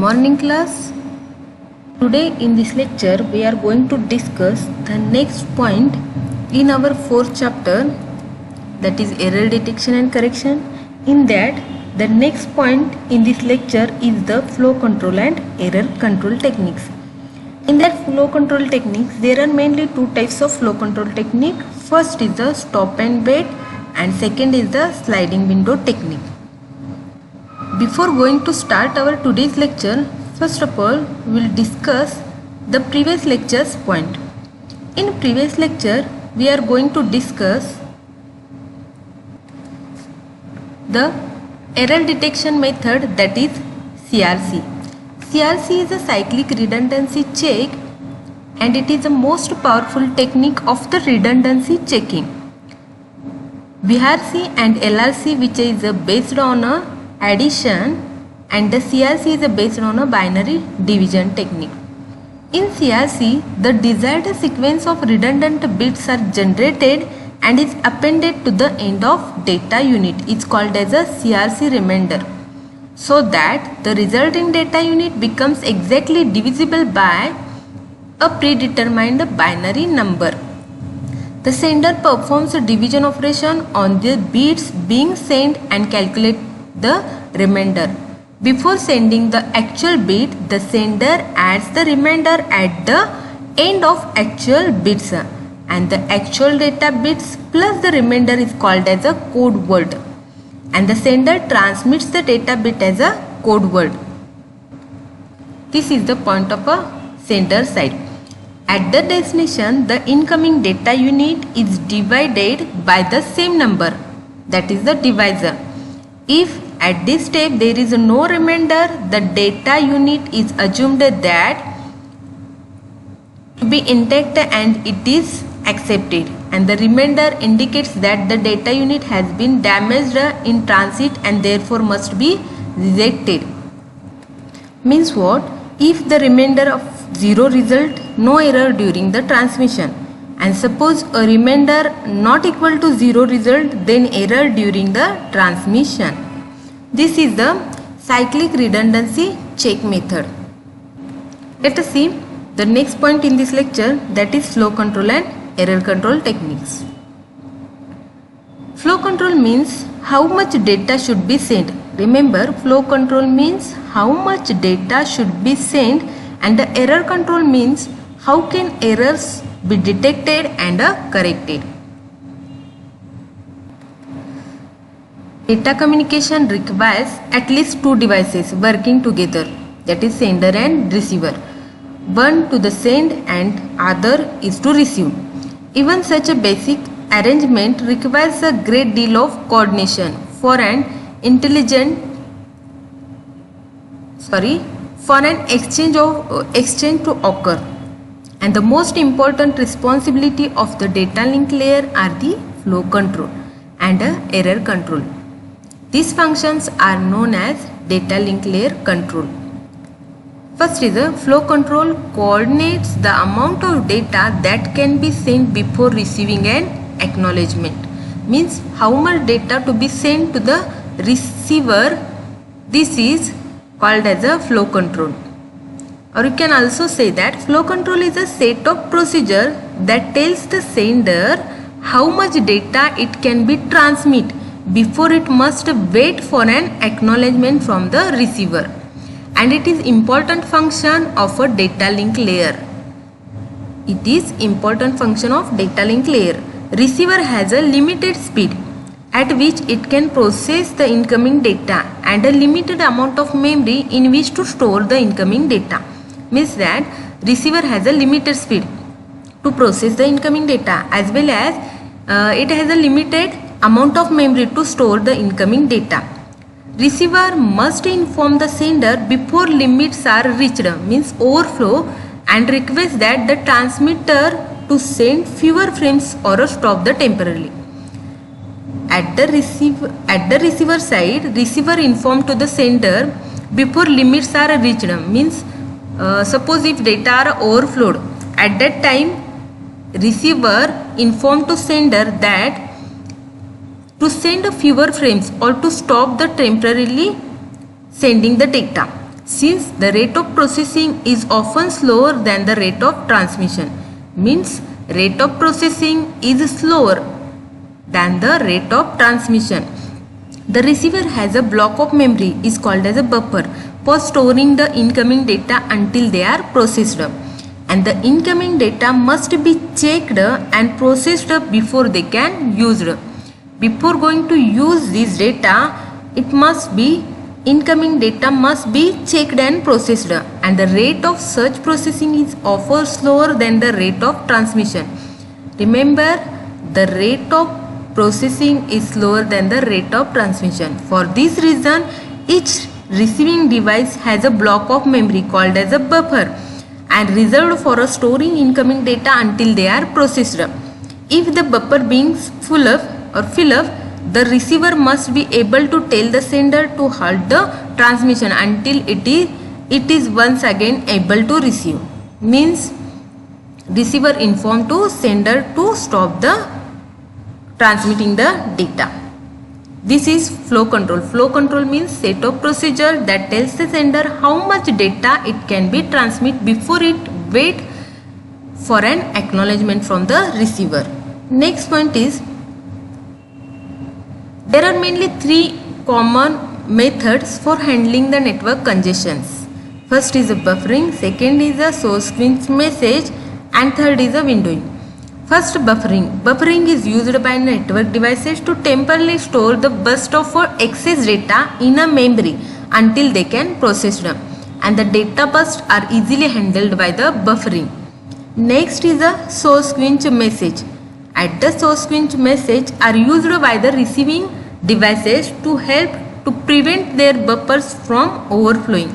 morning class. Today in this lecture we are going to discuss the next point in our fourth chapter, that is error detection and correction. In that, the next point in this lecture is the flow control and error control techniques. In that flow control techniques, there are mainly two types of flow control technique. First is the stop and wait, and second is the sliding window technique. Before going to start our today's lecture, first of all we will discuss the previous lecture's point. In previous lecture we are going to discuss the error detection method, that is CRC. CRC is a cyclic redundancy check and it is the most powerful technique of the redundancy checking. VRC and LRC, which is based on a addition, and the CRC is based on a binary division technique. In CRC, the desired sequence of redundant bits are generated and is appended to the end of data unit. It's called as a CRC remainder, so that the resulting data unit becomes exactly divisible by a predetermined binary number. The sender performs a division operation on the bits being sent and calculate the remainder. Before sending the actual bit, the sender adds the remainder at the end of actual bits, and the actual data bits plus the remainder is called as a code word, and the sender transmits the data bit as a code word. This is the point of a sender side. At the destination, the incoming data unit is divided by the same number, that is the divisor. If at this step there is no remainder, the data unit is assumed that to be intact and it is accepted, and the remainder indicates that the data unit has been damaged in transit and therefore must be rejected. Means what? If the remainder of 0 result, no error during the transmission, and suppose a remainder not equal to 0 result, then error during the transmission. This is the cyclic redundancy check method. Let us see the next point in this lecture, that is flow control and error control techniques. Flow control means how much data should be sent. Remember, flow control means how much data should be sent, and the error control means how can errors be detected and corrected. Data communication requires at least two devices working together, that is sender and receiver. One to the send and other is to receive. Even such a basic arrangement requires a great deal of coordination for an exchange to occur. And the most important responsibility of the data link layer are the flow control and error control. These functions are known as data link layer control. First is a flow control coordinates the amount of data that can be sent before receiving an acknowledgement. Means how much data to be sent to the receiver. This is called as a flow control. Or you can also say that flow control is a set of procedure that tells the sender how much data it can be transmit before it must wait for an acknowledgement from the receiver, and it is important function of a data link layer. It is important function of data link layer. Receiver has a limited speed at which it can process the incoming data and a limited amount of memory in which to store the incoming data. Means that receiver has a limited speed to process the incoming data, as well as it has a limited amount of memory to store the incoming data. Receiver must inform the sender before limits are reached, means overflow, and request that the transmitter to send fewer frames or stop the temporarily. At the receiver side, receiver informed to the sender before limits are reached. Means suppose if data are overflowed, at that time receiver informed to sender that to send fewer frames or to stop the temporarily sending the data. since the rate of processing is often slower than the rate of transmission. Means rate of processing is slower than the rate of transmission. The receiver has a block of memory is called as a buffer for storing the incoming data until they are processed, and the incoming data must be checked and processed before they can used. Before going to use this data, incoming data must be checked and processed, and the rate of such processing is often slower than the rate of transmission. Remember, the rate of processing is slower than the rate of transmission. For this reason, each receiving device has a block of memory called as a buffer and reserved for storing incoming data until they are processed. If the buffer beings fill up, the receiver must be able to tell the sender to halt the transmission until it is once again able to receive. Means receiver inform to sender to stop the transmitting the data. This is flow control. Flow control means set of procedure that tells the sender how much data it can be transmit before it wait for an acknowledgement from the receiver. Next point is, there are mainly three common methods for handling the network congestions. First is a buffering, second is a source quench message, and third is a windowing. First, buffering. Buffering is used by network devices to temporarily store the burst of excess data in a memory until they can process them, and the data bursts are easily handled by the buffering. Next is a source quench message. At the source quench message are used by the receiving devices to help to prevent their buffers from overflowing,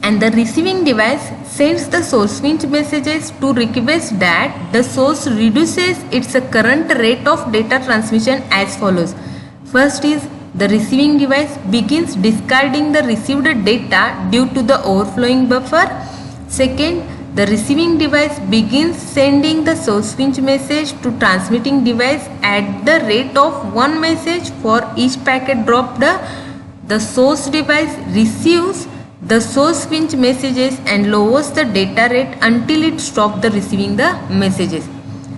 and the receiving device sends the source quench messages to request that the source reduces its current rate of data transmission as follows. First is, the receiving device begins discarding the received data due to the overflowing buffer. Second, the receiving device begins sending the source quench message to transmitting device at the rate of one message for each packet dropped. The source device receives the source quench messages and lowers the data rate until it stops the receiving the messages.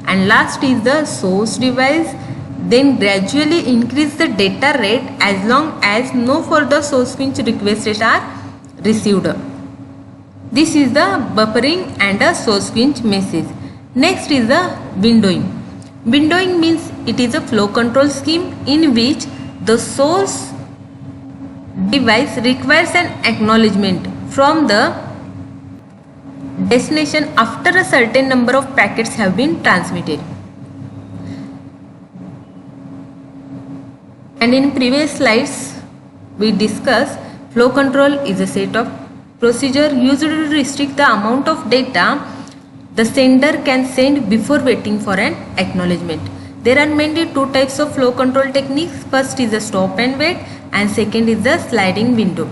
And last is, the source device then gradually increase the data rate as long as no further source quench requests are received. This is the buffering and a source quench message. Next is the windowing. Windowing means it is a flow control scheme in which the source device requires an acknowledgement from the destination after a certain number of packets have been transmitted. And in previous slides we discussed flow control is a set of procedure used to restrict the amount of data the sender can send before waiting for an acknowledgement. There are mainly two types of flow control techniques. First is the stop and wait, and second is the sliding window.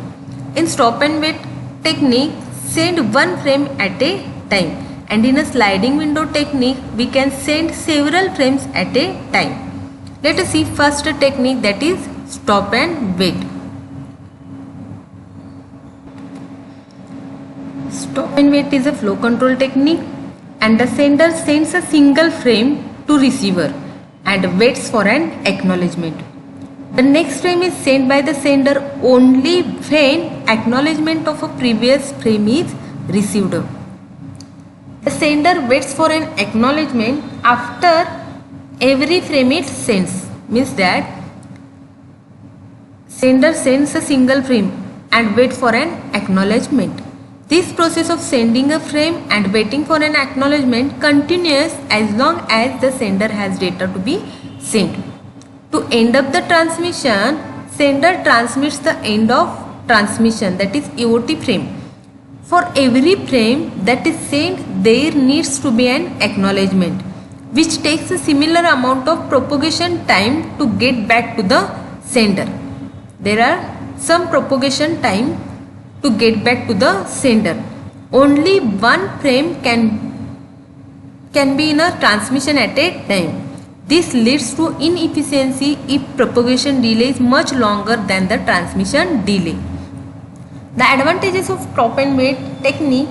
In stop and wait technique, send one frame at a time, and in a sliding window technique we can send several frames at a time. Let us see first technique, that is stop and wait. Stop and wait is a flow control technique, and the sender sends a single frame to receiver and waits for an acknowledgement. The next frame is sent by the sender only when acknowledgement of a previous frame is received. The sender waits for an acknowledgement after every frame it sends. Means that sender sends a single frame and waits for an acknowledgement. This process of sending a frame and waiting for an acknowledgement continues as long as the sender has data to be sent. To end up the transmission, sender transmits the end of transmission, that is EOT frame. For every frame that is sent, there needs to be an acknowledgement, which takes a similar amount of propagation time to get back to the sender. There are some propagation time to get back to the sender. Only one frame can be in a transmission at a time. This leads to inefficiency if propagation delay is much longer than the transmission delay. The advantages of stop and wait technique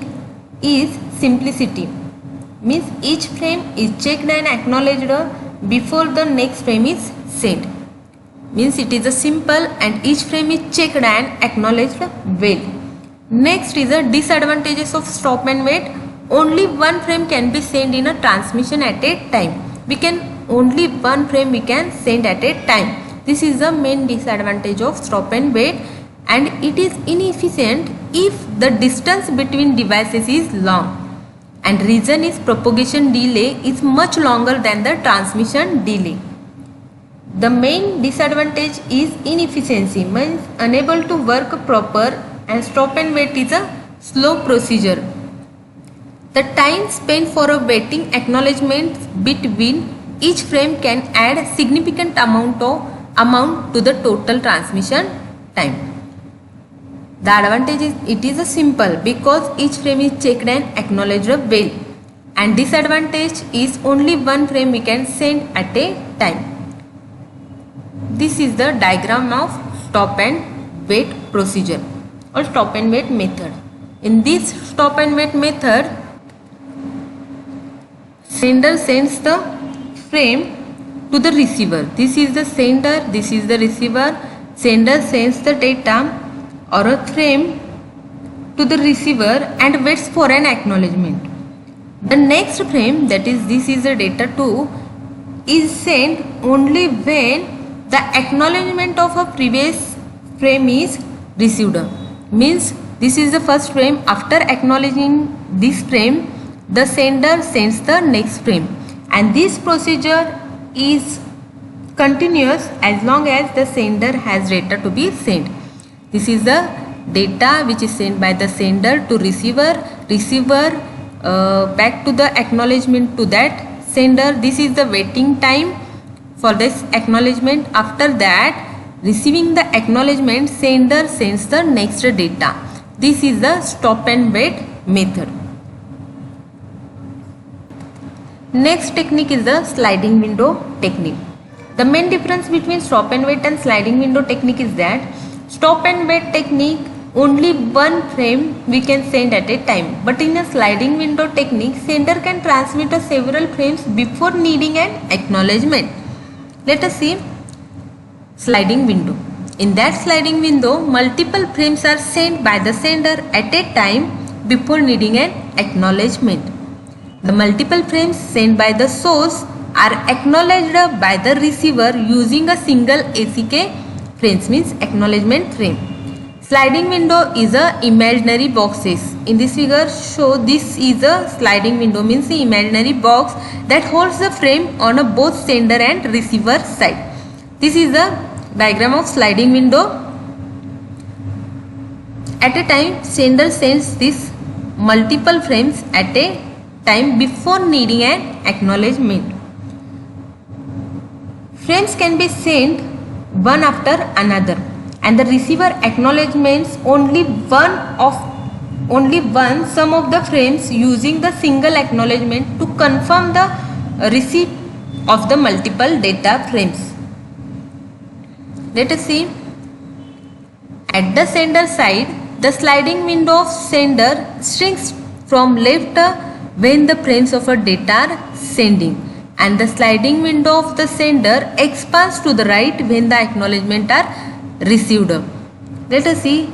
is simplicity. Means each frame is checked and acknowledged before the next frame is sent. Means it is a simple and each frame is checked and acknowledged well. Next is the disadvantages of stop and wait. Only one frame can be sent in a transmission at a time. Only one frame we can send at a time. This is the main disadvantage of stop and wait, and it is inefficient if the distance between devices is long, and reason is propagation delay is much longer than the transmission delay. The main disadvantage is inefficiency, means unable to work proper, and stop and wait is a slow procedure. The time spent for a waiting acknowledgement between each frame can add significant amount to the total transmission time. The advantage is it is a simple because each frame is checked and acknowledged well, and disadvantage is only one frame we can send at a time. This is the diagram of stop and wait procedure or stop and wait method. In this stop and wait method, sender sends the frame to the receiver. This is the sender, this is the receiver. Sender sends the data or a frame to the receiver and waits for an acknowledgement. The next frame, that is this is the data 2, is sent only when the acknowledgement of a previous frame is received. Means this is the first frame. After acknowledging this frame, the sender sends the next frame, and this procedure is continuous as long as the sender has data to be sent. This is the data which is sent by the sender to receiver, back to the acknowledgement to that sender. This is the waiting time for this acknowledgement. After that, receiving the acknowledgement, sender sends the next data. This is the stop and wait method. Next technique is the sliding window technique. The main difference between stop and wait and sliding window technique is that stop and wait technique, only one frame we can send at a time, but in a sliding window technique, sender can transmit several frames before needing an acknowledgement. Let us see sliding window. In that sliding window, multiple frames are sent by the sender at a time before needing an acknowledgement. The multiple frames sent by the source are acknowledged by the receiver using a single ACK frames, means acknowledgement frame. Sliding window is a imaginary boxes. In this figure show this is a sliding window, means the imaginary box that holds the frame on a both sender and receiver side. This is the diagram of sliding window. At a time, sender sends these multiple frames at a time before needing an acknowledgement. Frames can be sent one after another, and the receiver acknowledgements only one some of the frames using the single acknowledgement to confirm the receipt of the multiple data frames. Let us see. At the sender side, the sliding window of sender shrinks from left when the frames of a data are sending, and the sliding window of the sender expands to the right when the acknowledgement are received. Let us see.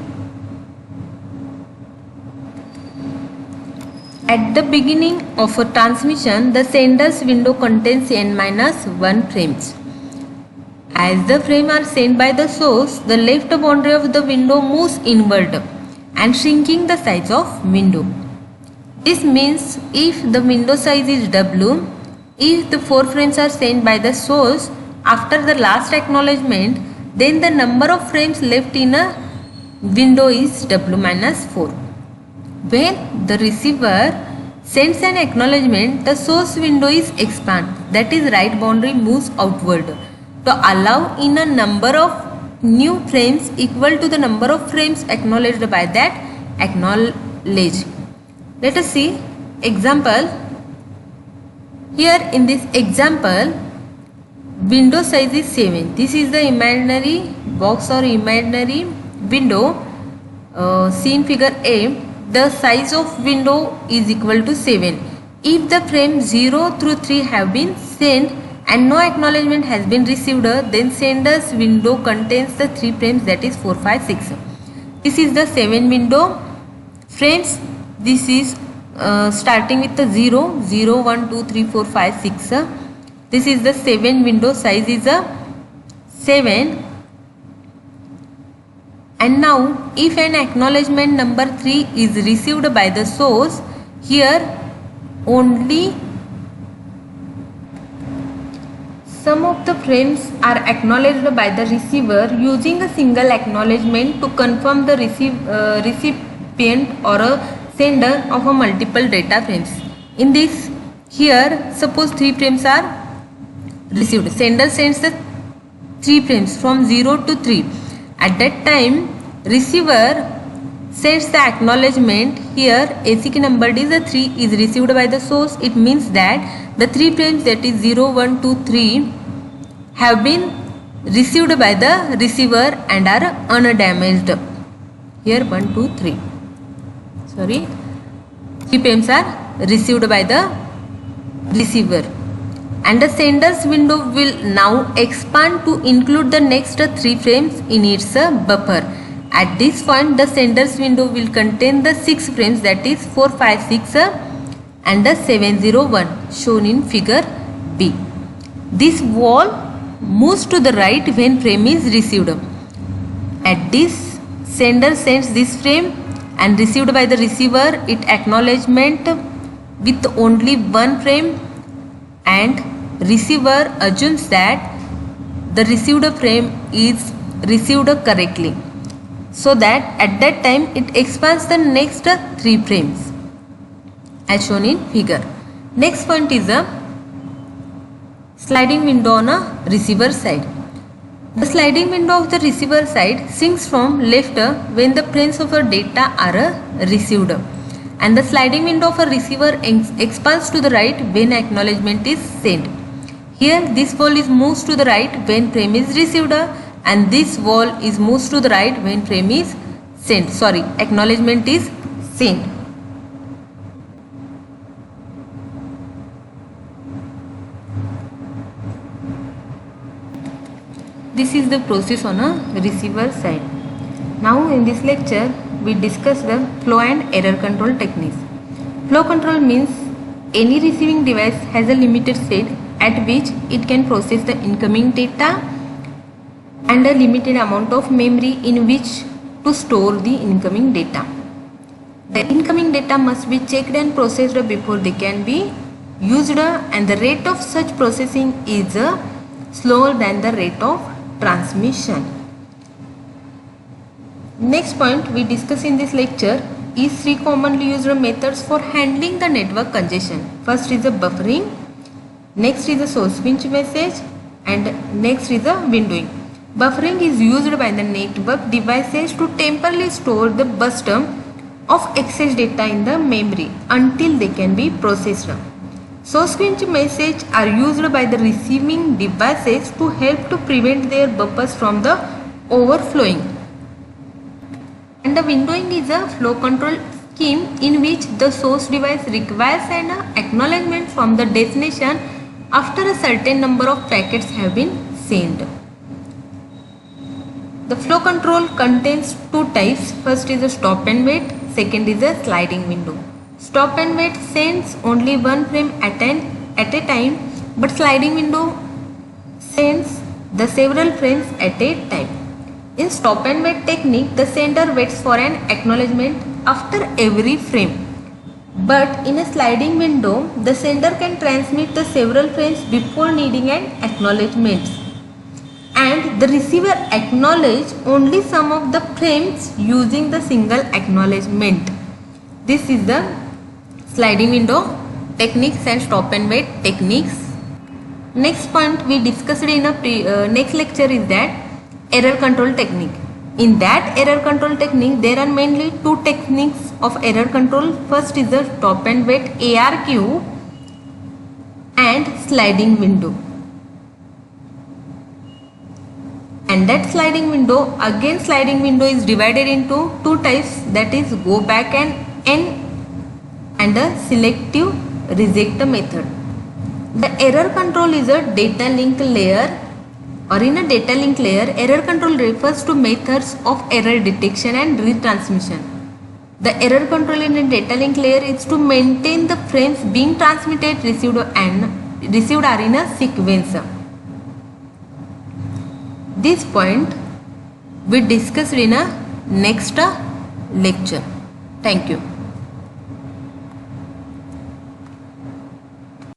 At the beginning of a transmission, the sender's window contains n-1 frames. As the frames are sent by the source, the left boundary of the window moves inward and shrinking the size of window. This means if the window size is W, if the 4 frames are sent by the source after the last acknowledgement, then the number of frames left in a window is W-4. When the receiver sends an acknowledgement, the source window is expanded, that is right boundary moves outward to allow in a number of new frames equal to the number of frames acknowledged by that acknowledge. Let us see example. Here in this example, window size is 7. This is the imaginary box or imaginary window see in figure A, the size of window is equal to 7. If the frame 0 through 3 have been sent and no acknowledgement has been received, then sender's window contains the 3 frames, that is 4, 5, 6. This is the 7 window frames. This is starting with the 0, 0, 1, 2, 3, 4, 5, 6. This is the 7 window, size is a 7. And now if an acknowledgement number 3 is received by the source, here only some of the frames are acknowledged by the receiver using a single acknowledgement to confirm the recipient or a sender of a multiple data frames. In this, here suppose 3 frames are received. Sender sends the 3 frames from 0 to 3. At that time, receiver sends the acknowledgement. Here ACK numbered is a 3 is received by the source. It means that the 3 frames, that is 0, 1, 2, 3 have been received by the receiver and are undamaged. Here 1, 2, 3. Sorry, 3 frames are received by the receiver. And the sender's window will now expand to include the next 3 frames in its buffer. At this point, the sender's window will contain the 6 frames, that is 4, 5, 6 and the 701 shown in figure B. This wall moves to the right when frame is received. At this, sender sends this frame and received by the receiver, it acknowledgement with only 1 frame, and receiver assumes that the received frame is received correctly, so that at that time it expands the next 3 frames as shown in figure. Next point is a sliding window on a receiver side. The sliding window of the receiver side sinks from left when the frames of a data are received, and the sliding window of a receiver expands to the right when acknowledgement is sent. Here this wall is moves to the right when frame is received, and this wall is moves to the right when frame is sent. Sorry, acknowledgement is sent. This is the process on a receiver side. Now in this lecture we discuss the flow and error control techniques. Flow control means any receiving device has a limited state at which it can process the incoming data and a limited amount of memory in which to store the incoming data. The incoming data must be checked and processed before they can be used, and the rate of such processing is slower than the rate of transmission. Next point we discuss in this lecture is 3 commonly used methods for handling the network congestion. First is the buffering, next is the source winch message, and next is the windowing. Buffering is used by the network devices to temporarily store the burst of excess data in the memory until they can be processed. Source winch message are used by the receiving devices to help to prevent their buffers from the overflowing. And the windowing is a flow control scheme in which the source device requires an acknowledgement from the destination after a certain number of packets have been sent. The flow control contains 2 types. First is a stop and wait, second is a sliding window. Stop and wait sends only 1 frame at a time, but sliding window sends the several frames at a time. In stop and wait technique, the sender waits for an acknowledgement after every frame. But in a sliding window, the sender can transmit the several frames before needing an acknowledgement, and the receiver acknowledge only some of the frames using the single acknowledgement. This is the sliding window techniques and stop and wait techniques. Next point we discussed in a next lecture is that error control technique. In that error control technique, there are mainly 2 techniques of error control. First is the stop and wait ARQ and sliding window. and that sliding window, again sliding window is divided into two types, that is go back and a selective reject method. The error control is a data link layer, or in a data link layer, error control refers to methods of error detection and retransmission. The error control in a data link layer is to maintain the frames being transmitted, received are in a sequence. This point we discussed in a next lecture. Thank you.